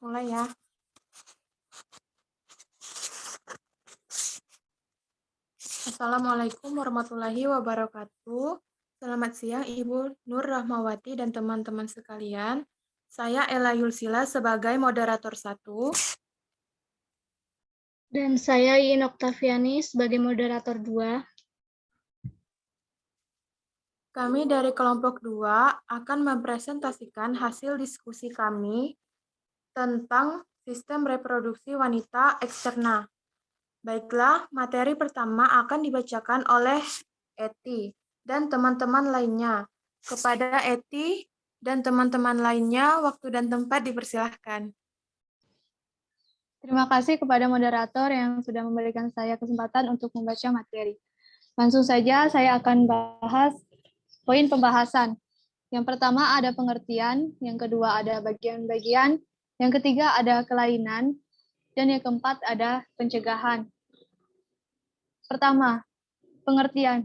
Mulai ya. Assalamualaikum warahmatullahi wabarakatuh. Selamat siang Ibu Nur Rahmawati dan teman-teman sekalian. Saya Ella Yulsila sebagai moderator 1. Dan saya Yin Oktaviani sebagai moderator 2. Kami dari kelompok 2 akan mempresentasikan hasil diskusi kami tentang sistem reproduksi wanita eksterna. Baiklah, materi pertama akan dibacakan oleh Eti dan teman-teman lainnya. Kepada Eti dan teman-teman lainnya, waktu dan tempat dipersilahkan. Terima kasih kepada moderator yang sudah memberikan saya kesempatan untuk membaca materi. Langsung saja saya akan bahas poin pembahasan. Yang pertama ada pengertian, yang kedua ada bagian-bagian, yang ketiga ada kelainan, dan yang keempat ada pencegahan. Pertama, pengertian.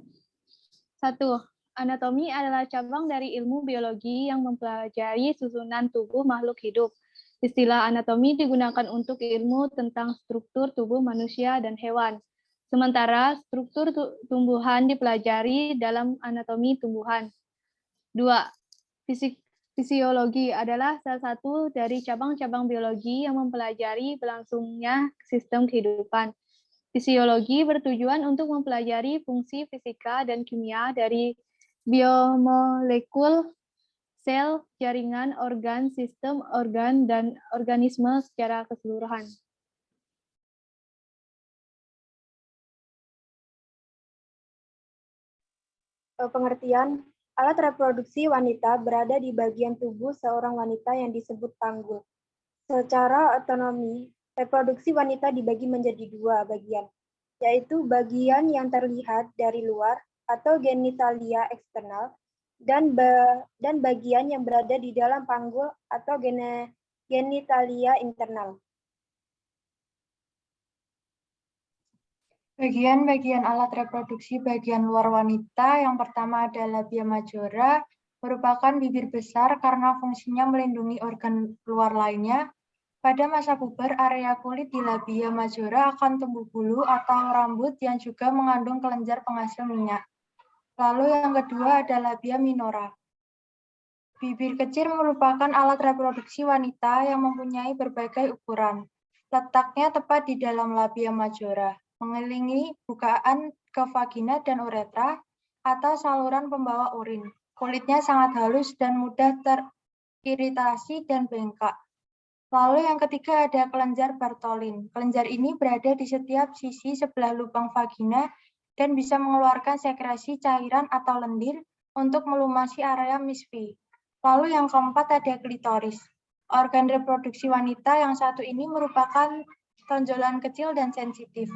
1. Anatomi adalah cabang dari ilmu biologi yang mempelajari susunan tubuh makhluk hidup. Istilah anatomi digunakan untuk ilmu tentang struktur tubuh manusia dan hewan. Sementara struktur tumbuhan dipelajari dalam anatomi tumbuhan. 2. Fisiologi adalah salah satu dari cabang-cabang biologi yang mempelajari berlangsungnya sistem kehidupan. Fisiologi bertujuan untuk mempelajari fungsi fisika dan kimia dari biomolekul, sel, jaringan, organ, sistem organ, dan organisme secara keseluruhan. Pengertian, alat reproduksi wanita berada di bagian tubuh seorang wanita yang disebut panggul. Secara otonomi, reproduksi wanita dibagi menjadi dua bagian, yaitu bagian yang terlihat dari luar atau genitalia eksternal, dan bagian yang berada di dalam panggul atau genitalia internal. Bagian-bagian alat reproduksi bagian luar wanita yang pertama adalah labia majora, merupakan bibir besar karena fungsinya melindungi organ luar lainnya. Pada masa puber, area kulit di labia majora akan tumbuh bulu atau rambut yang juga mengandung kelenjar penghasil minyak. Lalu yang kedua adalah labia minora. Bibir kecil merupakan alat reproduksi wanita yang mempunyai berbagai ukuran. Letaknya tepat di dalam labia majora, mengelilingi bukaan ke vagina dan uretra atau saluran pembawa urin. Kulitnya sangat halus dan mudah teriritasi dan bengkak. Lalu yang ketiga ada kelenjar Bartholin. Kelenjar ini berada di setiap sisi sebelah lubang vagina dan bisa mengeluarkan sekresi cairan atau lendir untuk melumasi area misfi. Lalu yang keempat ada klitoris. Organ reproduksi wanita yang satu ini merupakan tonjolan kecil dan sensitif.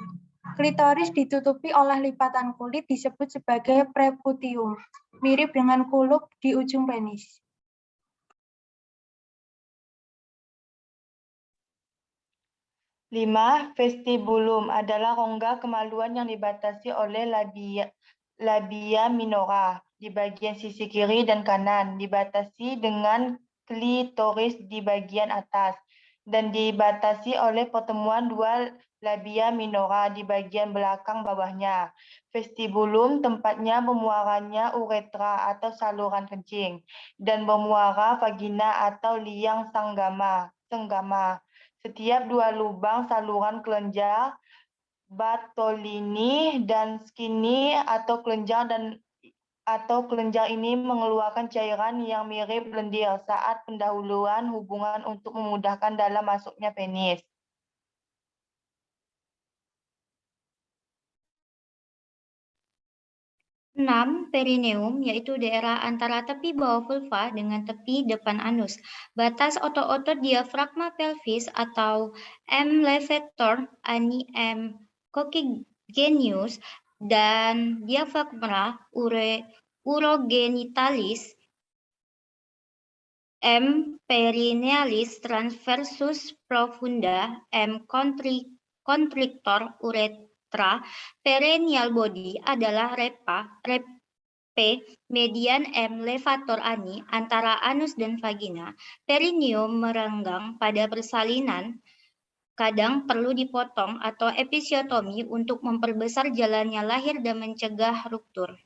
Klitoris ditutupi oleh lipatan kulit disebut sebagai preputium, mirip dengan kulup di ujung penis. Lima, vestibulum adalah rongga kemaluan yang dibatasi oleh labia minora di bagian sisi kiri dan kanan, dibatasi dengan klitoris di bagian atas, dan dibatasi oleh pertemuan dua labia minora di bagian belakang bawahnya. Vestibulum tempatnya bermuaranya uretra atau saluran kencing, dan bermuara vagina atau liang senggama. Setiap dua lubang saluran kelenjar Bartholini dan Skinny atau kelenjar ini mengeluarkan cairan yang mirip lendir saat pendahuluan hubungan untuk memudahkan dalam masuknya penis. Enam, perineum, yaitu daerah antara tepi bawah vulva dengan tepi depan anus. Batas otot-otot diafragma pelvis atau M. levator, ani M. coccygeneus, dan diafragma urogenitalis, M. perinealis transversus profunda, M. constrictor uretra. Perineal body adalah P. Median M. levator ani antara anus dan vagina. Perineum merenggang pada persalinan kadang perlu dipotong atau episiotomi untuk memperbesar jalannya lahir dan mencegah ruptur.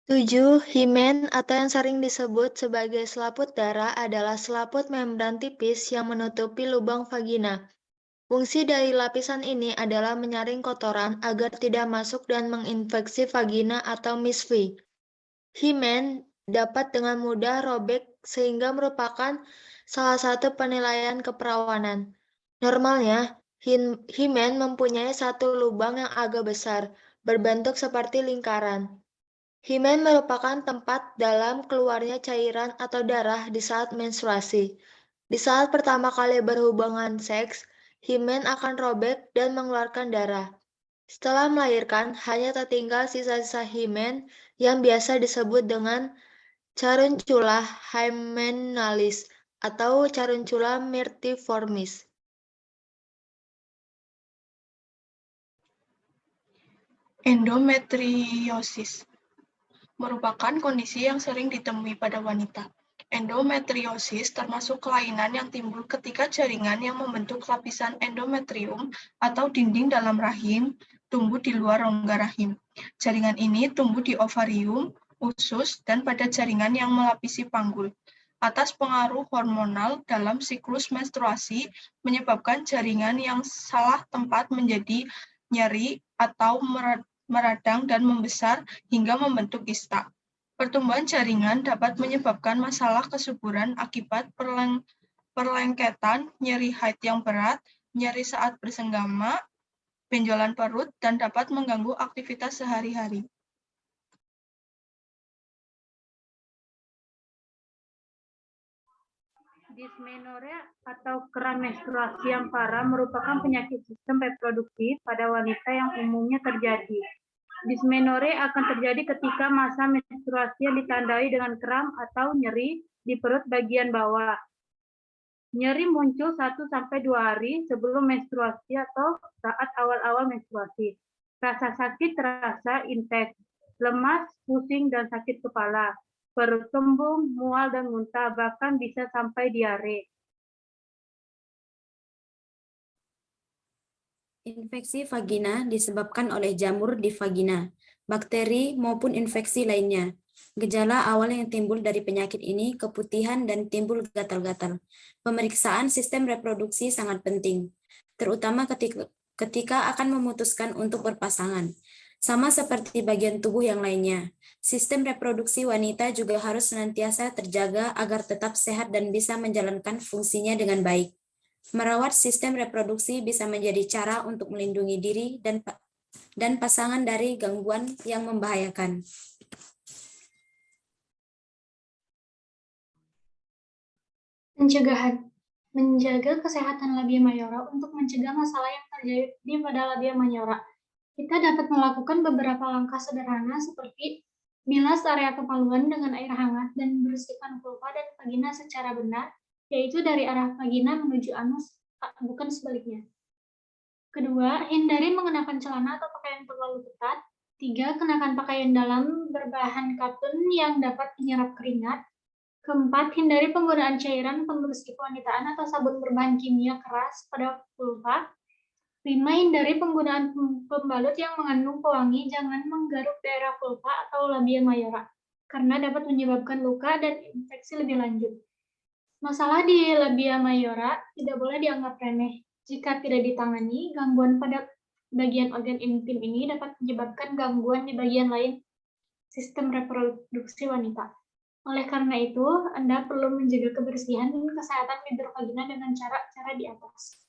7. Himen atau yang sering disebut sebagai selaput darah adalah selaput membran tipis yang menutupi lubang vagina. Fungsi dari lapisan ini adalah menyaring kotoran agar tidak masuk dan menginfeksi vagina atau misfi. Himen dapat dengan mudah robek sehingga merupakan salah satu penilaian keperawanan. Normalnya, himen mempunyai satu lubang yang agak besar, berbentuk seperti lingkaran. Himen merupakan tempat dalam keluarnya cairan atau darah di saat menstruasi. Di saat pertama kali berhubungan seks, himen akan robek dan mengeluarkan darah. Setelah melahirkan, hanya tertinggal sisa-sisa himen yang biasa disebut dengan caruncula hymenalis atau caruncula myrtiformis. Endometriosis merupakan kondisi yang sering ditemui pada wanita. Endometriosis termasuk kelainan yang timbul ketika jaringan yang membentuk lapisan endometrium atau dinding dalam rahim tumbuh di luar rongga rahim. Jaringan ini tumbuh di ovarium, usus, dan pada jaringan yang melapisi panggul. Atas pengaruh hormonal dalam siklus menstruasi menyebabkan jaringan yang salah tempat menjadi nyeri atau meradang dan membesar hingga membentuk kista. Pertumbuhan jaringan dapat menyebabkan masalah kesuburan akibat perlengketan, nyeri haid yang berat, nyeri saat bersenggama, benjolan perut, dan dapat mengganggu aktivitas sehari-hari. Dismenorrea atau keram menstruasi yang parah merupakan penyakit sistem reproduksi pada wanita yang umumnya terjadi. Dismenorrea akan terjadi ketika masa menstruasi yang ditandai dengan kram atau nyeri di perut bagian bawah. Nyeri muncul 1-2 hari sebelum menstruasi atau saat awal-awal menstruasi. Rasa sakit terasa intens, lemas, pusing, dan sakit kepala. Perut kembung, mual, dan muntah, bahkan bisa sampai diare. Infeksi vagina disebabkan oleh jamur di vagina, bakteri, maupun infeksi lainnya. Gejala awal yang timbul dari penyakit ini keputihan dan timbul gatal-gatal. Pemeriksaan sistem reproduksi sangat penting, terutama ketika akan memutuskan untuk berpasangan. Sama seperti bagian tubuh yang lainnya, sistem reproduksi wanita juga harus senantiasa terjaga agar tetap sehat dan bisa menjalankan fungsinya dengan baik. Merawat sistem reproduksi bisa menjadi cara untuk melindungi diri dan pasangan dari gangguan yang membahayakan. Pencegahan. Menjaga kesehatan labia mayora untuk mencegah masalah yang terjadi pada labia mayora. Kita dapat melakukan beberapa langkah sederhana seperti bilas area kepaluan dengan air hangat dan bersihkan vulva dan vagina secara benar, yaitu dari arah vagina menuju anus, bukan sebaliknya. Kedua, hindari mengenakan celana atau pakaian terlalu ketat. 3, kenakan pakaian dalam berbahan katun yang dapat menyerap keringat. Keempat, hindari penggunaan cairan pembersih kewanitaan atau sabun berbahan kimia keras pada vulva. 5, hindari penggunaan pembalut yang mengandung pewangi. Jangan menggaruk daerah vulva atau labia mayora, karena dapat menyebabkan luka dan infeksi lebih lanjut. Masalah di labia mayora tidak boleh dianggap remeh. Jika tidak ditangani, gangguan pada bagian organ intim ini dapat menyebabkan gangguan di bagian lain sistem reproduksi wanita. Oleh karena itu, Anda perlu menjaga kebersihan dan kesehatan bibir vagina dengan cara-cara di atas.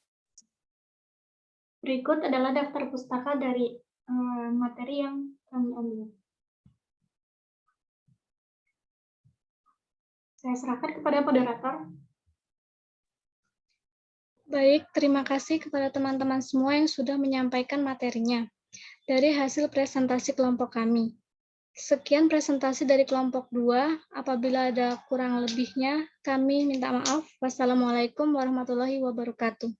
Berikut adalah daftar pustaka dari materi yang kami ambil. Saya serahkan kepada moderator. Baik, terima kasih kepada teman-teman semua yang sudah menyampaikan materinya dari hasil presentasi kelompok kami. Sekian presentasi dari kelompok 2. Apabila ada kurang lebihnya, kami minta maaf. Wassalamualaikum warahmatullahi wabarakatuh.